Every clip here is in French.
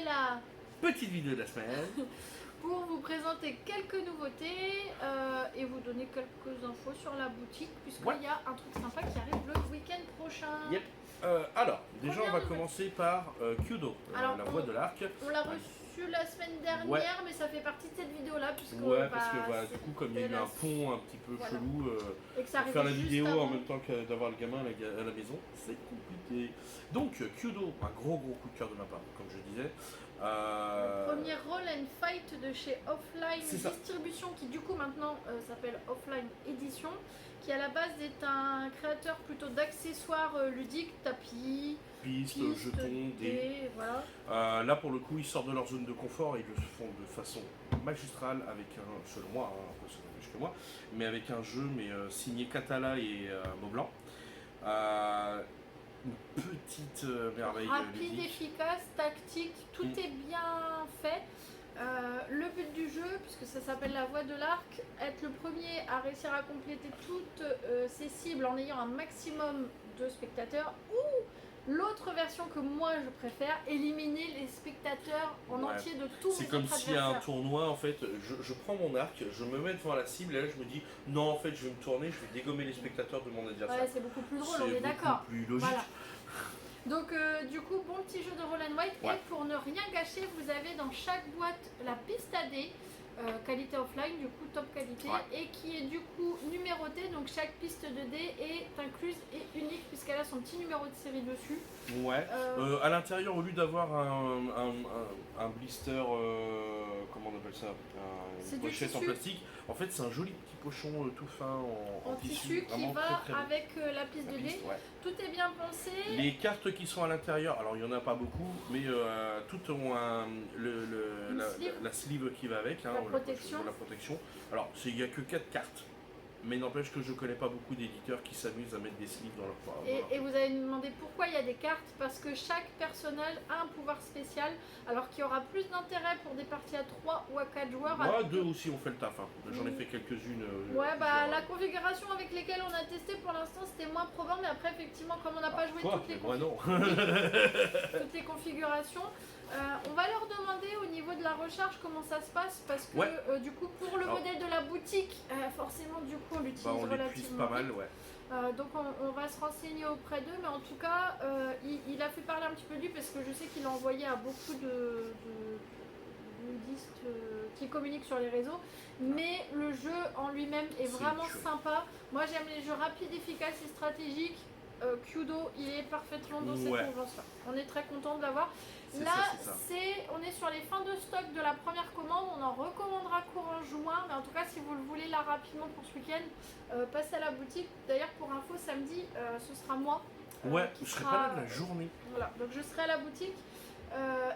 fait la Petite vidéo de la semaine. pour vous présenter quelques nouveautés et vous donner quelques infos sur la boutique, puisqu'il y a un truc sympa qui arrive le week-end prochain. Yep. Alors, déjà on va Première commencer par Kyudo, la voix de l'arc. On l'a reçu la semaine dernière, mais ça fait partie de cette vidéo-là, puisque parce que du coup, comme il y a eu un pont un petit peu chelou, et que ça faire la vidéo avant. en même temps que d'avoir le gamin à la maison, c'est compliqué. Donc Kyudo, un gros coup de cœur de ma part, comme je disais. Le premier roll and fight de chez Offline Distribution, qui du coup maintenant s'appelle Offline Edition, qui à la base est un créateur plutôt d'accessoires ludiques, tapis, pistes, jetons, dés. Voilà. Là pour le coup ils sortent de leur zone de confort et ils le font de façon magistrale avec selon moi, un peu selon que moi, mais avec un jeu signé Katala et Maublanc. Une petite merveille rapide, ludique. efficace, tactique, tout est bien fait. Le but du jeu, puisque ça s'appelle la voie de l'arc, être le premier à réussir à compléter toutes ses cibles en ayant un maximum de spectateurs, ou l'autre version que moi je préfère, éliminer les spectateurs en entier de tous mes C'est comme s'il y a un tournoi, en fait, je prends mon arc, je me mets devant la cible et là je me dis non, en fait je vais me tourner, je vais dégommer les spectateurs de mon adversaire. Ouais, c'est beaucoup plus drôle, on est d'accord. C'est beaucoup plus logique. Voilà. Donc du coup, bon petit jeu de roll and white. Et pour ne rien gâcher, vous avez dans chaque boîte la piste à dés, qualité offline, du coup top qualité, et qui est du coup numérotée. Donc chaque piste de dés est incluse et unique puisqu'elle a son petit numéro de série dessus. À l'intérieur, au lieu d'avoir un blister, comment on appelle ça, une pochette en plastique, en fait c'est un joli petit pochon tout fin en tissu qui va très avec la piste de dés. Tout est bien pensé. Les cartes qui sont à l'intérieur, alors il n'y en a pas beaucoup, mais toutes ont la sleeve qui va avec, la protection. Alors il n'y a que 4 cartes. Mais n'empêche que je connais pas beaucoup d'éditeurs qui s'amusent à mettre des sleeves dans leur et vous allez me demander pourquoi il y a des cartes, parce que chaque personnage a un pouvoir spécial, alors qu'il y aura plus d'intérêt pour des parties à 3 ou à 4 joueurs. Moi, 2 aussi on fait le taf, hein. J'en ai fait quelques-unes. La configuration avec lesquelles on a testé pour l'instant c'était moins probant, mais après effectivement comme on n'a pas joué toutes les configurations, on va leur demander au niveau de la recharge comment ça se passe, parce que du coup pour le modèle de la boutique, forcément du coup on l'utilise relativement pas mal, donc on va se renseigner auprès d'eux, mais en tout cas il a fait parler un petit peu de lui, parce que je sais qu'il a envoyé à beaucoup de nudistes qui communiquent sur les réseaux, mais le jeu en lui-même est vraiment sympa. Moi j'aime les jeux rapides, efficaces et stratégiques. Kyudo, il est parfaitement dans cette mouvance-là. On est très content de l'avoir. Là, on est sur les fins de stock de la première commande. On en recommandera courant juin, mais en tout cas, si vous le voulez là rapidement pour ce week-end, passez à la boutique. D'ailleurs, pour info, samedi, ce sera moi. Je serai pas là de la journée. Voilà, donc je serai à la boutique.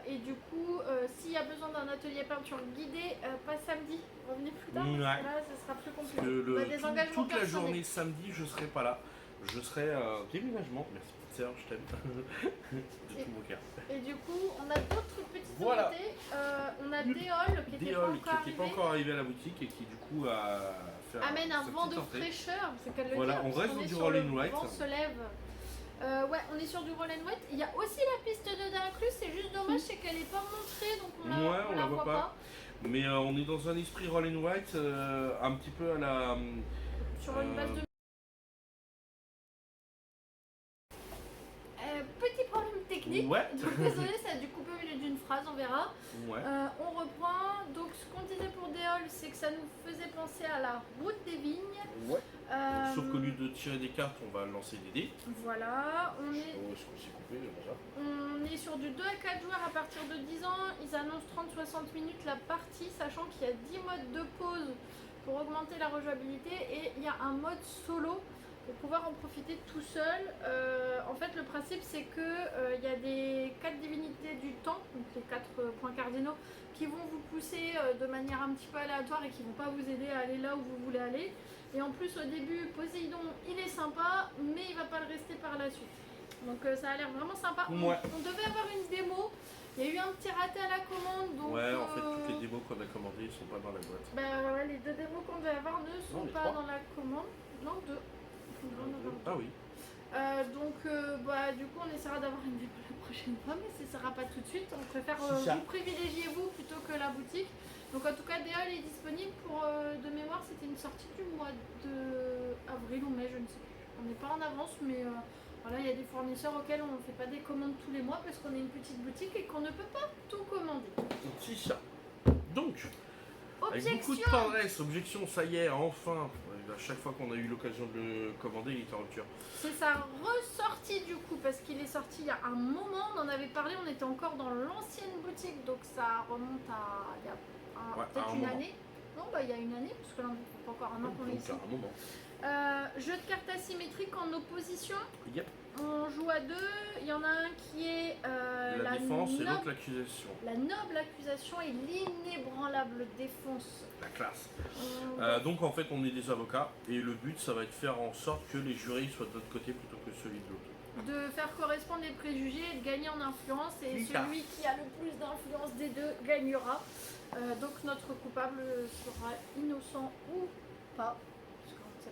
Et du coup, s'il y a besoin d'un atelier peinture guidé, pas samedi, revenez plus tard. Là, ce sera plus compliqué. Toute la journée samedi, je serai pas là. Je serai déménagement. Merci petite sœur, je t'aime. De tout mon cœur. Et du coup, on a d'autres petites nouveautés. On a Déol qui n'était pas encore arrivé à la boutique et qui du coup amène un vent de fraîcheur. On reste dans du roll and white. Le vent se lève. On est sur du roll and white. Il y a aussi la piste de dés incluse. C'est juste dommage, c'est qu'elle n'est pas montrée, donc on la voit pas. Mais on est dans un esprit roll and white, un petit peu à la. Sur une base de. Petit problème technique. Donc désolé, ça a dû couper au milieu d'une phrase, on verra. On reprend. Donc ce qu'on disait pour Déol, c'est que ça nous faisait penser à la route des vignes. Sauf qu'au lieu de tirer des cartes, on va lancer des dés. Voilà, on est. Est-ce qu'on s'est coupé déjà ? On est sur du 2 à 4 joueurs à partir de 10 ans. Ils annoncent 30-60 minutes la partie, sachant qu'il y a 10 modes de pause pour augmenter la rejouabilité, et il y a un mode solo pour pouvoir en profiter tout seul. En fait, le principe c'est que il y a des 4 divinités du temps, donc les 4 points cardinaux, qui vont vous pousser de manière un petit peu aléatoire et qui vont pas vous aider à aller là où vous voulez aller. Et en plus, au début, Poséidon, il est sympa, mais il va pas le rester par la suite. Donc ça a l'air vraiment sympa. On devait avoir une démo. Il y a eu un petit raté à la commande. Donc, en fait, toutes les démos qu'on a commandées ne sont pas dans la boîte. Les 2 démos qu'on devait avoir ne sont pas dans la commande. Non, 2. Ah oui. Du coup, on essaiera d'avoir une vidéo la prochaine fois, mais ce ne sera pas tout de suite. On préfère vous privilégier vous plutôt que la boutique. Donc en tout cas, DA est disponible pour, de mémoire, c'était une sortie du mois d'avril ou mai, je ne sais plus. On n'est pas en avance, mais voilà, il y a des fournisseurs auxquels on ne fait pas des commandes tous les mois parce qu'on est une petite boutique et qu'on ne peut pas tout commander. C'est ça. Donc, objection. Avec beaucoup de tendresse, objection, ça y est, enfin. À chaque fois qu'on a eu l'occasion de le commander, il était en rupture. C'est sa ressortie du coup, parce qu'il est sorti il y a un moment, on en avait parlé, on était encore dans l'ancienne boutique, donc ça remonte à il y a peut-être une année. Non, il y a une année, parce que là, on n'est pas encore un an qu'on est ici. Un moment. Jeu de cartes asymétriques en opposition. Yep. On joue à deux. Il y en a un qui est la défense et l'autre l'accusation. La noble accusation et l'inébranlable défense. La classe. Donc en fait, on est des avocats et le but, ça va être de faire en sorte que les jurés soient de notre côté plutôt que celui de l'autre. De faire correspondre les préjugés et de gagner en influence. Et celui qui a le plus d'influence des deux gagnera. Donc notre coupable sera innocent ou pas.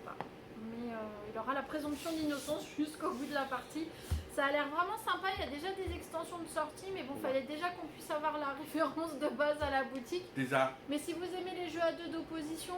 Pas. Mais il aura la présomption d'innocence jusqu'au bout de la partie. Ça a l'air vraiment sympa, il y a déjà des extensions de sortie, mais bon, fallait déjà qu'on puisse avoir la référence de base à la boutique. Déjà. Mais si vous aimez les jeux à deux d'opposition,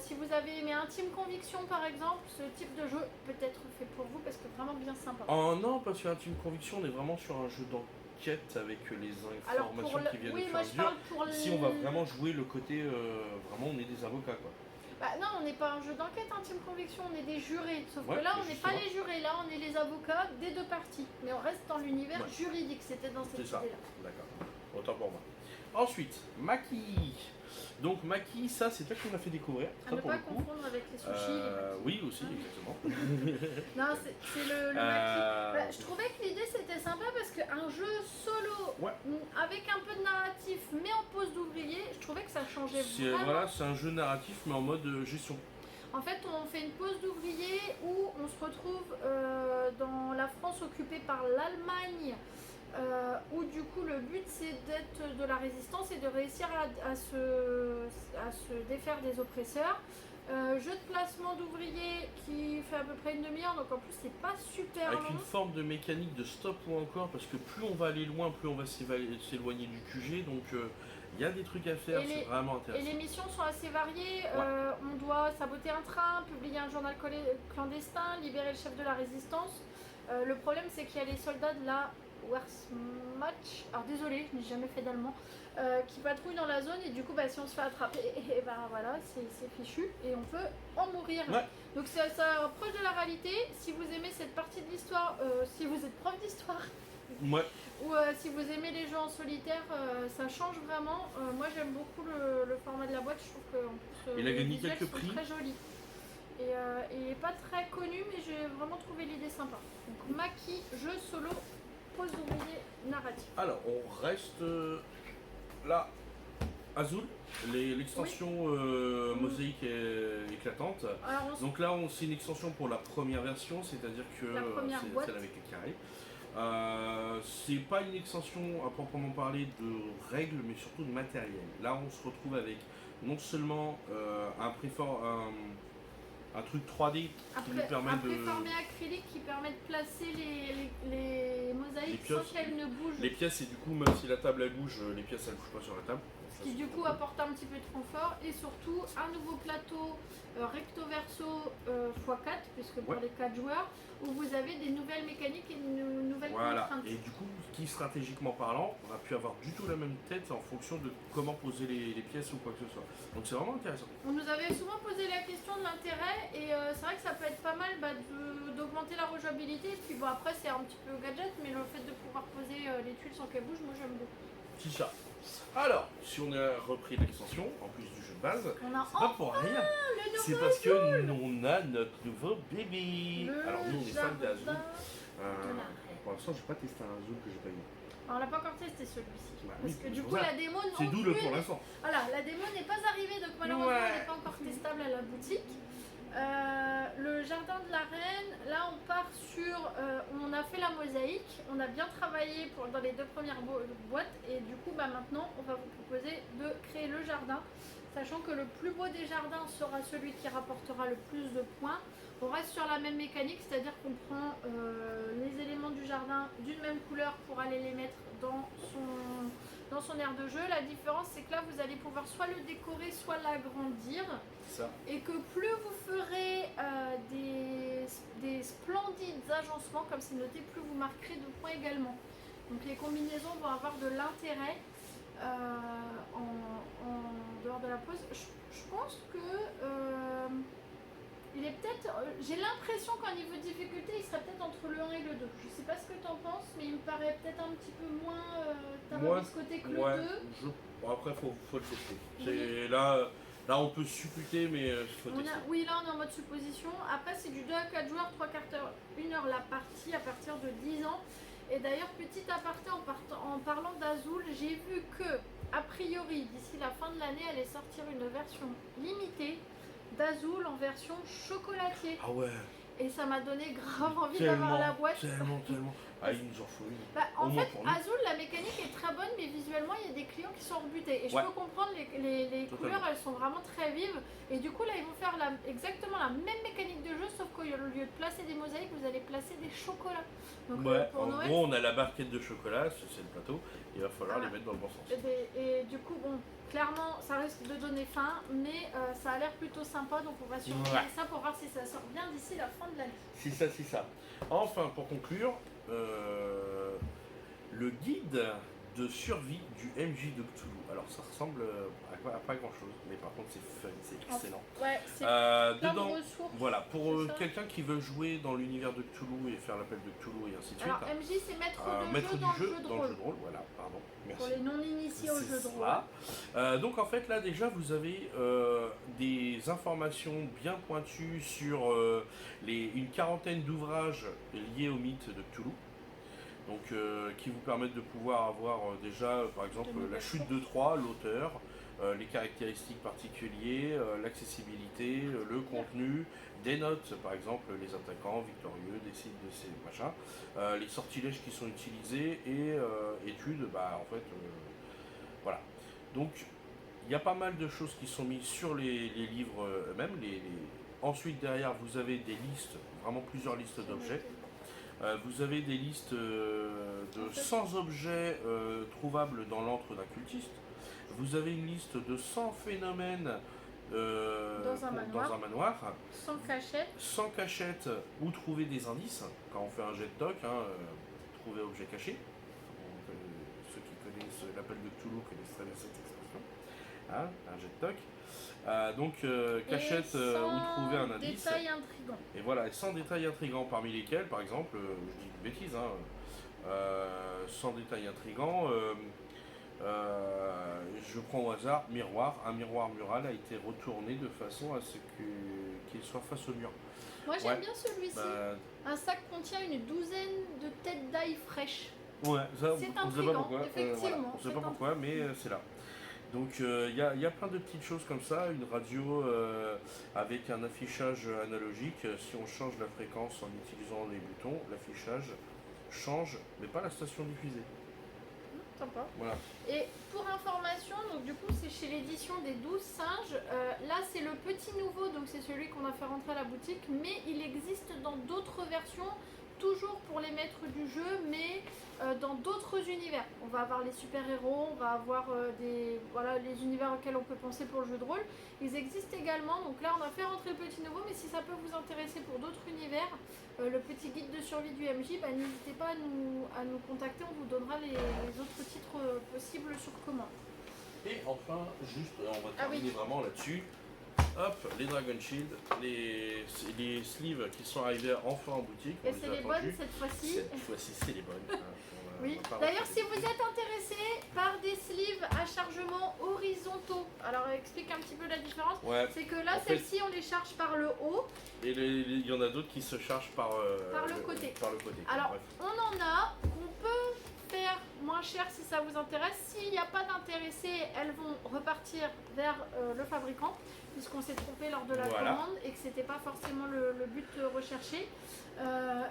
si vous avez aimé Intime Conviction par exemple, ce type de jeu peut être fait pour vous parce que vraiment bien sympa. Oh non, parce qu'Intime Conviction, on est vraiment sur un jeu d'enquête avec les informations qui viennent de faire dur. Ici, on va vraiment jouer le côté, vraiment, on est des avocats quoi. Bah non, on n'est pas un jeu d'enquête, Intime Conviction, on est des jurés. Sauf que là, on n'est pas les jurés, là, on est les avocats des deux parties. Mais on reste dans l'univers juridique, c'était dans cette idée-là. D'accord, autant pour moi. Ensuite, Maki. Donc Maki, ça c'est toi qui m'as fait découvrir. À ne pas confondre avec les sushis. Oui, aussi, exactement. Non, c'est le Maki. Je trouvais que l'idée c'était sympa parce qu'un jeu solo avec un peu de narratif mais en pose d'ouvrier, je trouvais que ça changeait vraiment. Voilà, c'est un jeu narratif mais en mode gestion. En fait, on fait une pause d'ouvrier où on se retrouve dans la France occupée par l'Allemagne. Où du coup le but c'est d'être de la résistance et de réussir à se défaire des oppresseurs. Jeu de placement d'ouvriers qui fait à peu près une demi-heure, donc en plus c'est pas super long. Avec une forme de mécanique de stop ou encore, parce que plus on va aller loin, plus on va s'éloigner du QG, donc il y a des trucs à faire, c'est vraiment intéressant. Et les missions sont assez variées, on doit saboter un train, publier un journal clandestin, libérer le chef de la résistance. Le problème c'est qu'il y a les soldats de la Wehrmacht, alors désolé, je n'ai jamais fait d'allemand, qui patrouillent dans la zone et du coup si on se fait attraper, et voilà, c'est fichu et on peut en mourir. Donc ça approche de la réalité. Si vous aimez cette partie de l'histoire, si vous êtes prof d'histoire ou si vous aimez les jeux en solitaire, ça change vraiment. Moi j'aime beaucoup le format de la boîte, je trouve qu'en plus il a gagné quelques prix. Très joli. Et il n'est pas très connu, mais j'ai vraiment trouvé l'idée sympa. Donc Maki, jeu solo, pose d'ouvrier narratif. Alors, on reste là. Azul, l'extension mosaïque est éclatante. Alors, donc là, c'est une extension pour la première version, c'est-à-dire que c'est celle avec les carrés. C'est pas une extension à proprement parler de règles, mais surtout de matériel. Là, on se retrouve avec non seulement un truc 3D qui nous permet de... Un préformé acrylique qui permet de placer les mosaïques sans qu'elles ne bougent. Les pièces, et du coup, même si la table elle bouge, les pièces elles ne bougent pas sur la table. Ce qui du coup apporte un petit peu de confort et surtout un nouveau plateau recto verso x4, puisque pour les 4 joueurs, où vous avez des nouvelles mécaniques et une nouvelle contrainte. Et du coup, qui stratégiquement parlant, on a pu avoir du tout la même tête en fonction de comment poser les pièces ou quoi que ce soit. Donc c'est vraiment intéressant. On nous avait souvent posé la question de l'intérêt et c'est vrai que ça peut être pas mal d'augmenter la rejouabilité. Et puis après c'est un petit peu gadget, mais le fait de pouvoir poser les tuiles sans qu'elles bougent, moi j'aime beaucoup. C'est ça. Alors, si on a repris l'extension, en plus du jeu de base, c'est pas pour rien. C'est parce que on a notre nouveau bébé. Alors nous on est fans d'Azul. Pour l'instant j'ai pas testé un Azul que j'ai pas eu. Alors on l'a pas encore testé celui-ci. Parce que du coup la démo c'est doux pour l'instant. Voilà, la démo n'est pas arrivée, donc malheureusement elle n'est pas encore testable à la boutique. Le jardin de la reine, là on part sur, on a fait la mosaïque, on a bien travaillé dans les 2 premières boîtes et du coup maintenant on va vous proposer de créer le jardin, sachant que le plus beau des jardins sera celui qui rapportera le plus de points. On reste sur la même mécanique, c'est-à-dire qu'on prend les éléments du jardin d'une même couleur pour aller les mettre dans son aire de jeu. La différence, c'est que là, vous allez pouvoir soit le décorer, soit l'agrandir. Et que plus vous ferez des splendides agencements, comme c'est noté, plus vous marquerez de points également. Donc les combinaisons vont avoir de l'intérêt en dehors de la pause. Je pense que il est peut-être. J'ai l'impression qu'en niveau de difficulté, il serait peut-être entre le 1 et le 2. Je sais pas ce que tu en penses, mais il me paraît peut-être un petit peu moins côté que le 2. Bon, après, faut le tester. Oui. Là, on peut supputer, mais il faut tester. Oui, là, on est en mode supposition. Après, c'est du 2 à 4 joueurs, 3 quarts d'heure, 1 heure la partie à partir de 10 ans. Et d'ailleurs, petit aparté en parlant d'Azul, j'ai vu que, a priori, d'ici la fin de l'année, allait sortir une version limitée d'Azul en version chocolatier. Ah ouais. Et ça m'a donné grave envie d'avoir la boîte. Tellement. Ah, il nous en faut une. En fait, Azul, la mécanique est très bonne, mais visuellement, il y a des clients qui sont rebutés. Et je peux comprendre, les couleurs, elles sont vraiment très vives. Et du coup, là, ils vont faire exactement la même mécanique de jeu, sauf qu'au lieu de placer des mosaïques, vous allez placer des chocolats. Donc, pour Noël, gros, on a la barquette de chocolat, c'est le plateau. Il va falloir les mettre dans le bon sens. Et du coup, bon, clairement, ça risque de donner faim, mais ça a l'air plutôt sympa. Donc, on va surveiller ça pour voir si ça sort bien d'ici la fin de l'année. Si ça. Enfin, pour conclure, le guide de survie du MJ de Cthulhu. Alors ça ressemble à pas grand chose, mais par contre c'est fun, c'est excellent. Ouais, c'est dedans, voilà, pour quelqu'un qui veut jouer dans l'univers de Cthulhu et faire l'appel de Cthulhu et ainsi de suite. Alors MJ c'est maître du jeu dans le jeu de rôle, voilà, pardon, merci. Pour les non-initiés au jeu de rôle. Donc en fait là déjà vous avez des informations bien pointues sur une quarantaine d'ouvrages liés au mythe de Cthulhu. Donc, qui vous permettent de pouvoir avoir déjà, par exemple, la chute de Troie, l'auteur, les caractéristiques particulières, l'accessibilité, le contenu, des notes, par exemple, les attaquants victorieux, des sites de ces machins, les sortilèges qui sont utilisés et études, voilà. Donc, il y a pas mal de choses qui sont mises sur les livres eux-mêmes. Ensuite, derrière, vous avez des listes, vraiment plusieurs listes d'objets. Vous avez des listes de 100 objets trouvables dans l'antre d'un cultiste. Vous avez une liste de 100 phénomènes dans un manoir. Sans cachette ou trouver des indices. Quand on fait un jet de doc, trouver objet caché. Ceux qui connaissent l'appel de Cthulhu connaissent très bien cette expression. Un jet de doc. Cachette ou trouver un indice. Détails intrigants. Et voilà, 100 détails intrigants parmi lesquels, par exemple, je dis une bêtise, 100 détails intrigants, je prends au hasard, miroir. Un miroir mural a été retourné de façon à ce qu'il soit face au mur. Moi j'aime bien celui-ci. Un sac contient une douzaine de têtes d'ail fraîches. Ouais, ça, c'est intrigant, effectivement. On ne sait pas pourquoi, mais c'est là. Donc il y a plein de petites choses comme ça, une radio avec un affichage analogique. Si on change la fréquence en utilisant les boutons, l'affichage change, mais pas la station diffusée. Sympa. Voilà. Et pour information, donc du coup c'est chez l'édition des 12 singes. Là c'est le petit nouveau, donc c'est celui qu'on a fait rentrer à la boutique, mais il existe dans d'autres versions, toujours pour les maîtres du jeu, mais dans d'autres univers. On va avoir les super-héros, on va avoir les univers auxquels on peut penser pour le jeu de rôle. Ils existent également, donc là on a fait rentrer le petit nouveau, mais si ça peut vous intéresser pour d'autres univers, le petit guide de survie du MJ, n'hésitez pas à nous contacter, on vous donnera les autres titres possibles sur commande. Et enfin, juste, on va terminer vraiment là-dessus. Hop, les Dragon Shield, les sleeves qui sont arrivés enfin en boutique. Et c'est les bonnes cette fois-ci. Cette fois-ci, c'est les bonnes. Oui. D'ailleurs, si vous êtes intéressé par des sleeves à chargement horizontaux, alors explique un petit peu la différence. Ouais. C'est que là, celles-ci, on les charge par le haut. Et il y en a d'autres qui se chargent par le côté. Alors, bref. On en a qu'on peut faire moins cher si ça vous intéresse. S'il n'y a pas d'intéressé, elles vont repartir vers le fabricant, puisqu'on s'est trompé lors de la commande et que c'était pas forcément le but recherché.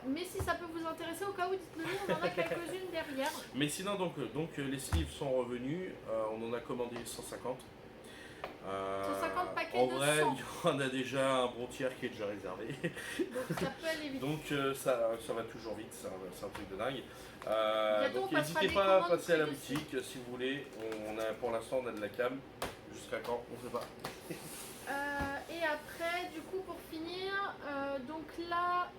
Mais si ça peut vous intéresser, au cas où, dites-le nous, on en a quelques-unes derrière. Mais sinon, donc les sleeves sont revenus, on en a commandé 150. Sur 50 paquets en de vrai, 100. il y en a déjà un bon tiers qui est déjà réservé. Donc ça peut aller vite. Donc ça va toujours vite, c'est un truc de dingue. Donc on passera n'hésitez des pas à commandes passer à la près de boutique si vous voulez. Pour l'instant on a de la cam. Jusqu'à quand? On sait pas. Et après, du coup, pour finir, donc là,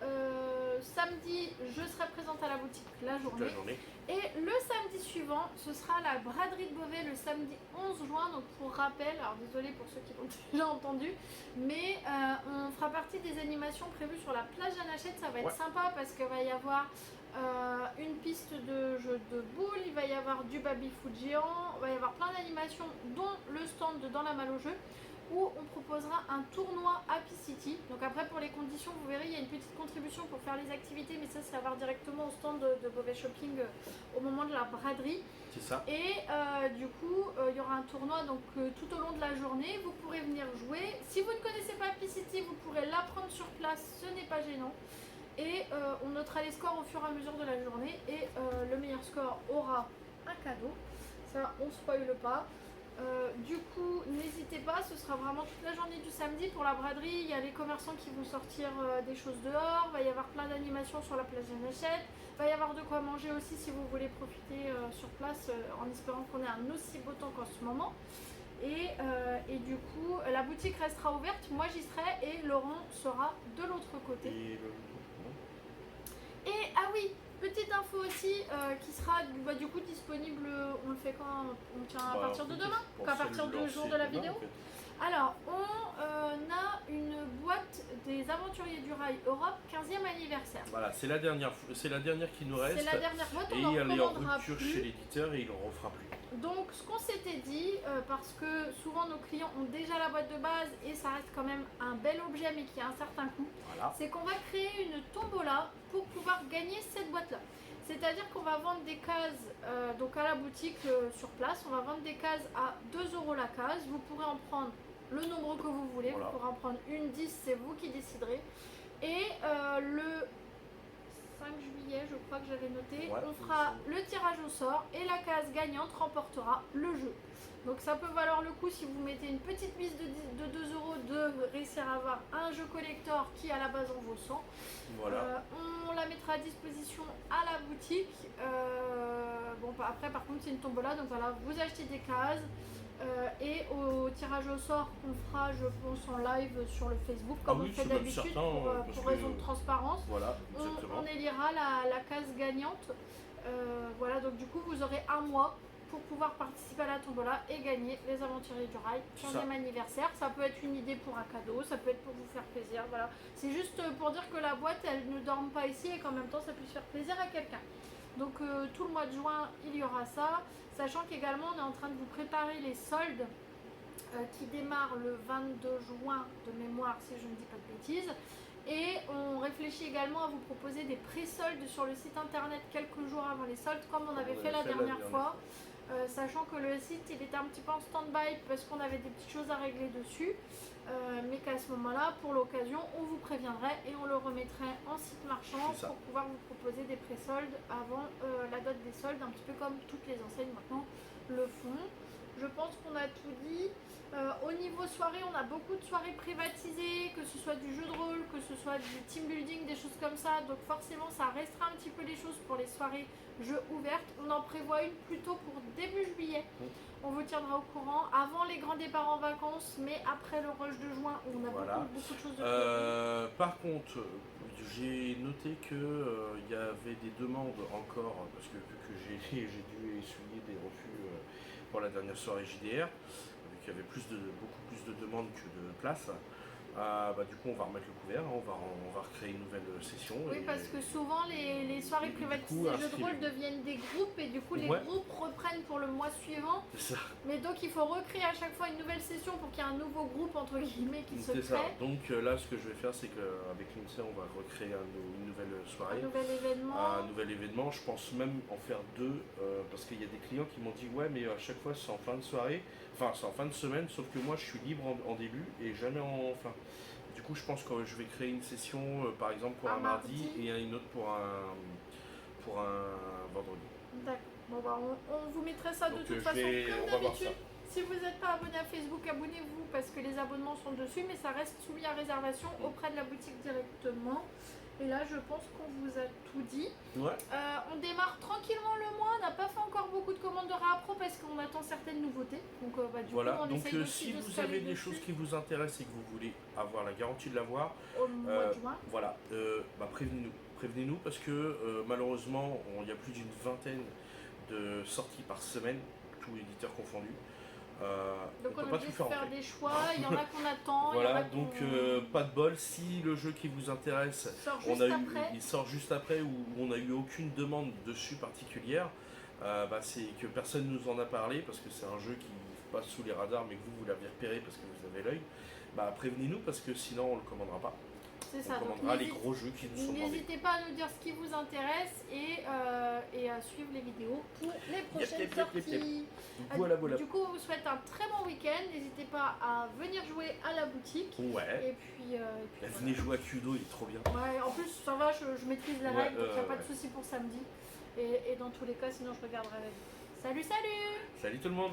samedi, je serai présente à la boutique la journée. Et le samedi suivant, ce sera la braderie de Beauvais le samedi 11 juin. Donc pour rappel, alors désolé pour ceux qui l'ont déjà entendu, mais on fera partie des animations prévues sur la plage d'Anachette. Ça va être sympa parce qu'il va y avoir une piste de jeu de boules, il va y avoir du baby-foot géant, il va y avoir plein d'animations, dont le stand de Dans la malle au jeu, où on proposera un tournoi Happy City. Donc après pour les conditions, vous verrez, il y a une petite contribution pour faire les activités, mais ça c'est à voir directement au stand de Beauvais Shopping au moment de la braderie. C'est ça. Et du coup, il y aura un tournoi donc tout au long de la journée. Vous pourrez venir jouer. Si vous ne connaissez pas Happy City, vous pourrez l'apprendre sur place, ce n'est pas gênant. Et on notera les scores au fur et à mesure de la journée. Et le meilleur score aura un cadeau. Ça, on ne spoile pas. Du coup, n'hésitez pas, ce sera vraiment toute la journée du samedi pour la braderie. Il y a les commerçants qui vont sortir des choses dehors. Il va y avoir plein d'animations sur la place Janachette. Il va y avoir de quoi manger aussi si vous voulez profiter sur place en espérant qu'on ait un aussi beau temps qu'en ce moment. Et du coup, la boutique restera ouverte. Moi, j'y serai et Laurent sera de l'autre côté. Et ah oui, petite info aussi qui sera du coup disponible, on le fait quand? On tient à partir de demain? À partir du jour de la vidéo? Alors, on a une boîte des Aventuriers du Rail Europe 15e anniversaire. Voilà, c'est la dernière qui nous reste. C'est la dernière boîte, on en elle est en recommandera rupture plus. chez l'éditeur et il en refera plus. Donc ce qu'on s'était dit, parce que souvent nos clients ont déjà la boîte de base et ça reste quand même un bel objet mais qui a un certain coût, c'est qu'on va créer une tombola pour pouvoir gagner cette boîte-là. C'est-à-dire qu'on va vendre des cases donc à la boutique sur place, on va vendre des cases à 2 € la case. Vous pourrez en prendre le nombre que vous voulez, vous pourrez en prendre une, 10, c'est vous qui déciderez. Et le 5 juillet, je crois que j'avais noté, on fera le tirage au sort et la case gagnante remportera le jeu. Donc ça peut valoir le coup si vous mettez une petite mise de 2 € de réussir à avoir un jeu collector qui à la base en vaut 100. On la mettra à disposition à la boutique. Bon, après par contre c'est une tombola, donc voilà, vous achetez des cases. Et au tirage au sort qu'on fera je pense en live sur le Facebook comme on fait d'habitude pour raison de transparence, on élira la case gagnante. Voilà, donc du coup vous aurez un mois pour pouvoir participer à la tombola et gagner les Aventuriers du Rail 15e anniversaire. Ça peut être une idée pour un cadeau, ça peut être pour vous faire plaisir, voilà. C'est juste pour dire que la boîte elle ne dorme pas ici et qu'en même temps ça puisse faire plaisir à quelqu'un. Donc tout le mois de juin il y aura ça, sachant qu'également on est en train de vous préparer les soldes qui démarrent le 22 juin de mémoire si je ne dis pas de bêtises. Et on réfléchit également à vous proposer des pré-soldes sur le site internet quelques jours avant les soldes comme on avait fait la dernière fois. Sachant que le site il était un petit peu en stand-by parce qu'on avait des petites choses à régler dessus, mais qu'à ce moment-là, pour l'occasion, on vous préviendrait et on le remettrait en site marchand pour pouvoir vous proposer des pré-soldes avant la date des soldes, un petit peu comme toutes les enseignes maintenant le font. Je pense qu'on a tout dit. Au niveau soirée, on a beaucoup de soirées privatisées, que ce soit du jeu de rôle, que ce soit du team building, des choses comme ça. Donc forcément, ça restera un petit peu les choses pour les soirées jeux ouvertes. On en prévoit une plutôt pour début juillet. On vous tiendra au courant avant les grands départs en vacances, mais après le rush de juin où on a beaucoup de choses de prévues. Par contre, j'ai noté qu'il y avait des demandes encore, parce que vu que j'ai dû essuyer des refus pour la dernière soirée JDR, vu qu'il y avait beaucoup plus de demandes que de places. Du coup on va remettre le couvert, on va recréer une nouvelle session. Oui, parce que souvent les soirées privatisées jeux de rôle deviennent des groupes et du coup les groupes reprennent pour le mois suivant. C'est ça. Mais donc il faut recréer à chaque fois une nouvelle session pour qu'il y ait un nouveau groupe entre guillemets qui se crée. C'est ça. Donc là ce que je vais faire c'est qu'avec l'INSEE on va recréer une nouvelle soirée. Un nouvel événement. Je pense même en faire deux parce qu'il y a des clients qui m'ont dit ouais mais à chaque fois c'est en fin de soirée, enfin c'est en fin de semaine sauf que moi je suis libre en début et jamais en fin. Du coup, je pense que je vais créer une session, par exemple, pour un mardi et une autre pour un vendredi. D'accord. Bon, on vous mettrait ça de toute façon, comme d'habitude. Si vous n'êtes pas abonné à Facebook, abonnez-vous parce que les abonnements sont dessus, mais ça reste soumis à réservation auprès de la boutique directement. Et là, je pense qu'on vous a tout dit. Ouais. On démarre tranquillement le mois. On n'a pas fait encore beaucoup de commandes de Réappro parce qu'on attend certaines nouveautés. Donc, du voilà. coup, on Donc essaye si de vous avez des choses qui vous intéressent et que vous voulez avoir la garantie de l'avoir, au mois de juin. Voilà, prévenez-nous. Prévenez-nous parce que malheureusement, il y a plus d'une vingtaine de sorties par semaine, tous éditeurs confondus. Donc on est obligé de faire des choix, il y en a qu'on attend. Voilà, donc pas de bol, si le jeu qui vous intéresse il sort juste après ou on n'a eu aucune demande dessus particulière, c'est que personne nous en a parlé parce que c'est un jeu qui passe sous les radars mais que vous l'avez repéré parce que vous avez l'œil, prévenez-nous parce que sinon on le commandera pas. C'est ça, on commandera les gros jeux qui nous sont demandés. N'hésitez pas à nous dire ce qui vous intéresse et à suivre les vidéos pour les prochaines sorties. Voilà. Du coup, on vous souhaite un très bon week-end. N'hésitez pas à venir jouer à la boutique. Ouais. Et puis venez jouer à Kudo, il est trop bien. Ouais, en plus, ça va, je maîtrise les règles, donc il n'y a pas de souci pour samedi. Et dans tous les cas, sinon je regarderai. Salut! Salut tout le monde!